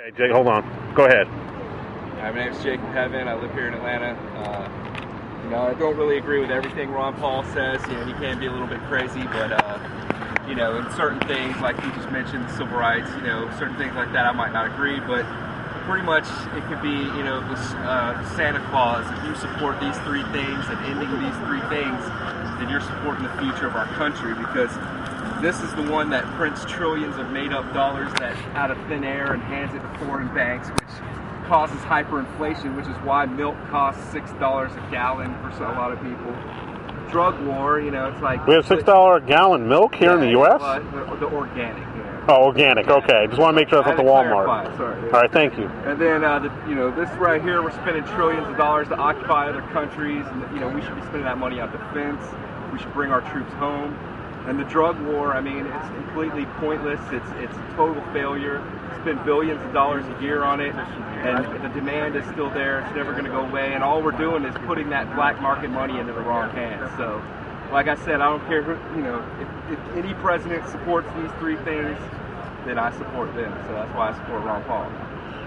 Okay, Jake, hold on. Go ahead. My name's Jacob Heaven. I live here in Atlanta. I don't really agree with everything Ron Paul says. He can be a little bit crazy, but in certain things, like he just mentioned, civil rights, certain things like that, I might not agree, but pretty much it could be, this Santa Claus. If you support these three things and ending these three things, then you're supporting the future of our country, because this is the one that prints trillions of made-up dollars that out of thin air and hands it to foreign banks, which causes hyperinflation, which is why milk costs $6 a gallon for a lot of people. Drug war, it's like... We have $6 a gallon milk here in the U.S.? The organic. Oh, organic. Okay. Just want to make sure that's at the Walmart. Sorry. All right, thank you. And then, this right here, we're spending trillions of dollars to occupy other countries. And, we should be spending that money on defense. We should bring our troops home. And the drug war, it's completely pointless. It's a total failure. Spend billions of dollars a year on it, and the demand is still there. It's never going to go away. And all we're doing is putting that black market money into the wrong hands. So, like I said, I don't care who, if any president supports these three things, then I support them. So that's why I support Ron Paul.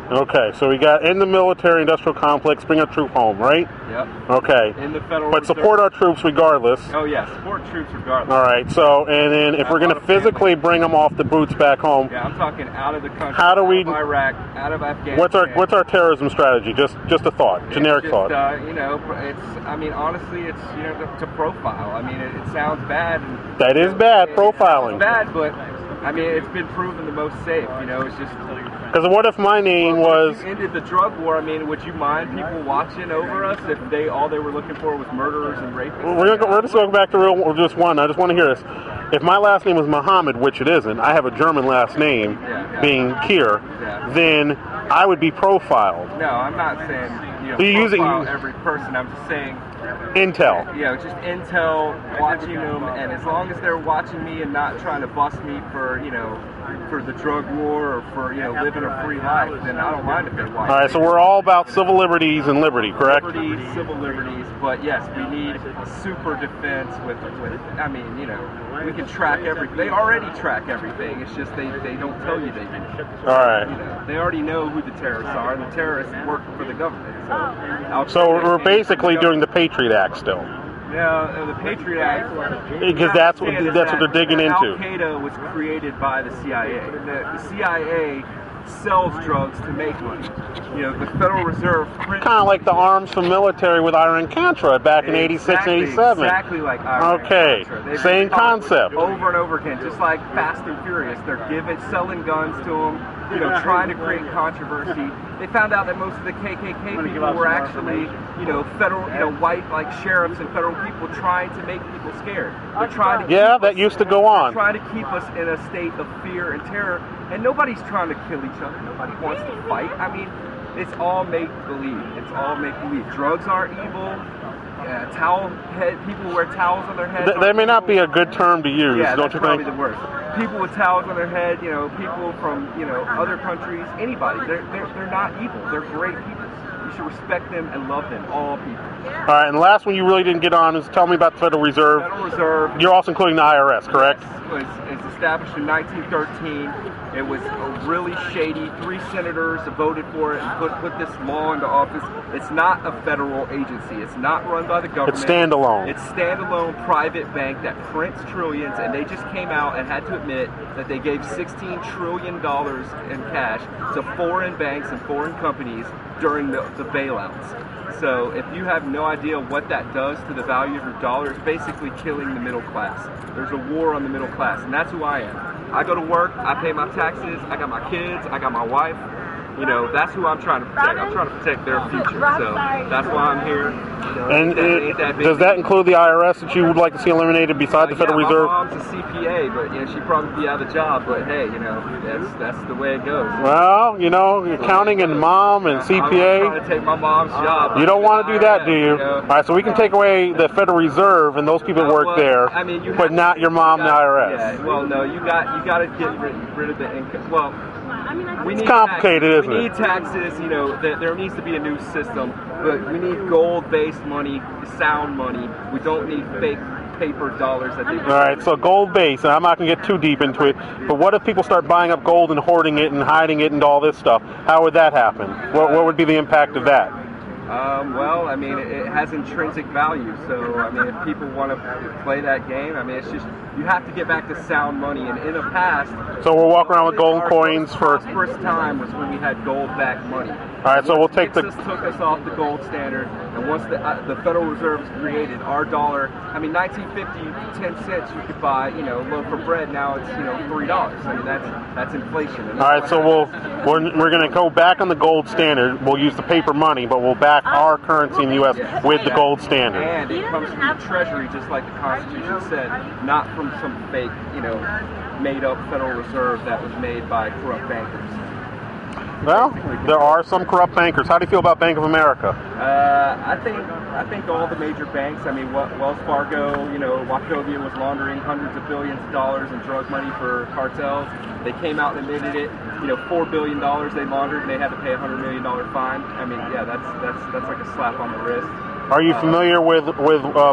Okay, so we got in the military-industrial complex, bring our troop home, right? Yep. Okay. In the Federal But Reserve. support our troops regardless. Oh, yeah, support troops regardless. All right, so, and then if we're going to physically bring them off the boots back home. Yeah, I'm talking out of the country. How do we... Out of Iraq, out of Afghanistan. What's our terrorism strategy? Just a thought, generic thought. Honestly, it's, to profile. It sounds bad. And, that is bad, profiling. It's bad, but... it's been proven the most safe, it's just... Because what if my name was... If you ended the drug war, would you mind people watching over us if all they were looking for was murderers and rapists? We're just going back to just one. I just want to hear this. If my last name was Muhammad, which it isn't, I have a German last name, being Kier, then I would be profiled. No, I'm not saying, profile every person. I'm just saying... Intel. Just intel, watching them, and as long as they're watching me and not trying to bust me for, for the drug war or for, living a free life, then I don't mind if they're watching. All right, so we're all about civil liberties and liberty, correct? Liberties, civil liberties, but yes, we need super defense with we can track everything. They already track everything. It's just they don't tell you they do. All right. They already know who the terrorists are, and the terrorists work for the government. So we're basically doing the Patriot Act still. Yeah, the Patriot Act. Because that's what they're digging into. Al-Qaeda was created by the CIA. The CIA sells drugs to make money. The Federal Reserve prints... Kind of like the arms from military with Iran-Contra back in 86, 87. Exactly like Iran. Okay, same concept. Over and over again, just like Fast and Furious. They're selling guns to them, trying to create controversy. They found out that most of the KKK people were actually, federal, white, like sheriffs and federal people trying to make people scared. They're trying to that used to go on. Trying to keep us in a state of fear and terror, and nobody's trying to kill each other. Nobody wants to fight. It's all make-believe. It's all make-believe. Drugs aren't evil. People wear towels on their heads. They may not be a good term to use, don't you think? Probably the worst. People with towels on their head, people from, other countries, anybody. They're not evil. They're great people. You should respect them and love them, all people. All right, and the last one you really didn't get on is tell me about the Federal Reserve. Federal Reserve. You're also including the IRS, correct? It's established in 1913. It was really shady. 3 senators voted for it and put this law into office. It's not a federal agency. It's not run by the government. It's standalone. It's standalone private bank that prints trillions, and they just came out and had to admit that they gave $16 trillion in cash to foreign banks and foreign companies during the bailouts. So if you have no idea what that does to the value of your dollar, it's basically killing the middle class. There's a war on the middle class, and that's who I am. I go to work, I pay my taxes, I got my kids, I got my wife. That's who I'm trying to protect. I'm trying to protect their future. So that's why I'm here. And does that include the IRS that you would like to see eliminated besides the Federal Reserve? My mom's a CPA, but she'd probably be out of a job. But hey, that's the way it goes. Well, accounting and mom and CPA. I'm trying to take my mom's job. You don't want to do that, do you? All right, so we can take away the Federal Reserve and those people that work there, but not your mom and the IRS. Yeah, well, no, you got to get rid of the income. Well, it's complicated, isn't it? We need taxes, there needs to be a new system, but we need gold-based money, sound money. We don't need fake paper dollars that they. All right, so gold base, and I'm not going to get too deep into it, but what if people start buying up gold and hoarding it and hiding it and all this stuff? How would that happen? What would be the impact of that? Well, I mean, it has intrinsic value. So, I mean, if people want to play that game, I mean, it's just, you have to get back to sound money. And in the past... So we'll walk around with gold coins for... The first time was when we had gold-backed money. All right, so we'll take the... took us off the gold standard, and once the Federal Reserve was created, our dollar, I mean, 1950, 10 cents, you could buy, you know, a loaf of bread. Now it's, you know, $3. I mean, that's inflation. And all right, so we're going to go back on the gold standard. We'll use the paper money, but we'll back our currency in the U.S. with the gold standard. And it comes from the Treasury, just like the Constitution said, not from some fake, you know, made-up Federal Reserve that was made by corrupt bankers. Well, there are some corrupt bankers. How do you feel about Bank of America? I think all the major banks. I mean, Wells Fargo, you know, Wachovia was laundering hundreds of billions of dollars in drug money for cartels. They came out and admitted it. You know, $4 billion they laundered, and they had to pay a $100 million fine. I mean, yeah, that's like a slap on the wrist. Are you familiar with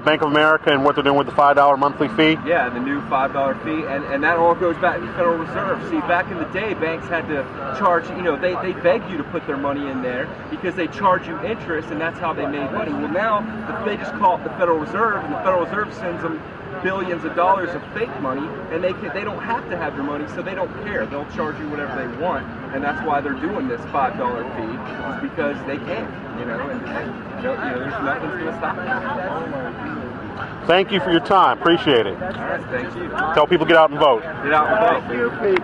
Bank of America and what they're doing with the $5 monthly fee? Yeah, the new $5 fee, and that all goes back to the Federal Reserve. See, back in the day, banks had to charge, you know, they begged you to put their money in there because they charge you interest, and that's how they made money. Well, now they just call it the Federal Reserve, and the Federal Reserve sends them billions of dollars of fake money, and they don't have to have your money, so they don't care. They'll charge you whatever they want, and that's why they're doing this $5 fee, is because they can, you know, and there's nothing's going to stop them. Thank you for your time. Appreciate it. All right, thank you. Tell people get out and vote. Get out and vote.